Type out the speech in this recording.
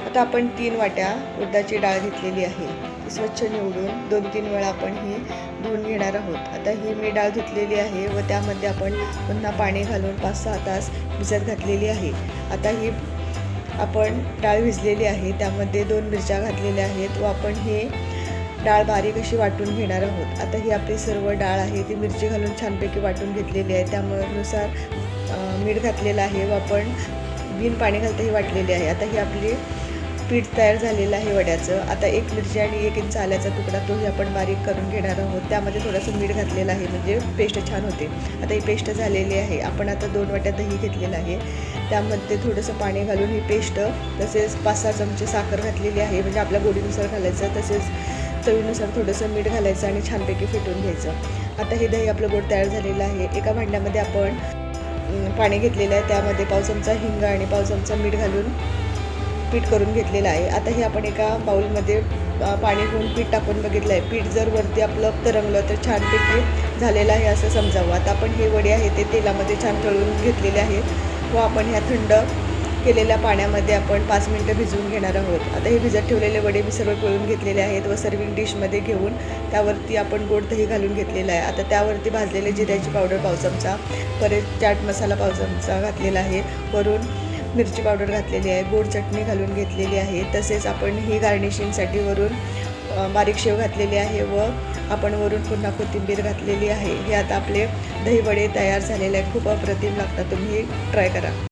आता आपण 3 वाट्या उडदाची डाळ घेतलेली आहे. ती स्वच्छ निवडून 2-3 वेळा आपण ही धुवून घेणार आहोत. आता ही मी डाळ धुतलेली आहे व त्यामध्ये आपण पुन्हा पाणी घालून 5-6 तास भिजत घातलेली आहे. आता ही आपण डाळ भिजलेली आहे, त्यामध्ये 2 मिरच्या घातलेल्या आहेत व आपण ही डाळ बारीक अशी वाटून घेणार आहोत. आता ही आपली सर्व डाळ आहे ती मिरची घालून छानपैकी वाटून घेतलेली आहे. त्यानुसार मीठ घातलेलं आहे व आपण बिन पाणी घालता ही वाटलेली आहे. आता ही आपली पीठ तयार झालेलं आहे वड्याचं. आता 1 मिरची आणि 1 इंच आल्याचा तुकडा तोही आपण बारीक करून घेणार आहोत. त्यामध्ये थोडंसं मीठ घातलेलं आहे म्हणजे पेस्ट छान होते. आता ही पेस्ट झालेली आहे. आपण आता 2 वाट्या दही घेतलेलं आहे, त्यामध्ये थोडंसं पाणी घालून ही पेस्ट, तसेच 5-6 चमचे साखर घातलेली आहे म्हणजे आपल्या गोडीनुसार घालायचं, तसेच चवीनुसार थोडंसं मीठ घालायचं आणि छानपैकी फेटून घ्यायचं. आता हे दही आपलं गोड तयार झालेलं आहे. एका भांड्यामध्ये आपण पाणी घेतलेलं आहे, त्यामध्ये पाव चमचा हिंग आणि पाव चमचा मीठ घालून पीठ करून घेतलेलं आहे. आता हे आपण एका बाउलमध्ये पाणी घेऊन पीठ टाकून बघितलं आहे. पीठ जर वरती आपलं तरंगलं तर छानपैकी झालेलं आहे असं समजावं. आता आपण हे वडे आहे ते तेलामध्ये छान तळून घेतलेले आहेत व आपण ह्या थंड केलेल्या पाण्यामध्ये आपण 5 मिनटं भिजवून घेणार आहोत. आता हे भिजत ठेवलेले वडे मी सर्व पिळून घेतलेले आहेत व सर्विंग डिशमध्ये घेऊन त्यावरती आपण गोड दही घालून घेतलेलं आहे. आता त्यावरती भाजलेले जिऱ्याची पावडर पाव चमचा, परत चाट मसाला पाव चमचा घातलेला आहे, वरून मिरची पावडर घातलेली आहे, गोड चटणी घालून घेतलेली आहे, तसेच आपण ही गार्निशिंगसाठी वरून बारीक शेव घातलेली आहे व आपण वरून पुन्हा कोथिंबीर घातलेली आहे. हे आता आपले दही वडे तयार झालेले आहेत. खूप अप्रतिम लागतात, तुम्ही ट्राय करा.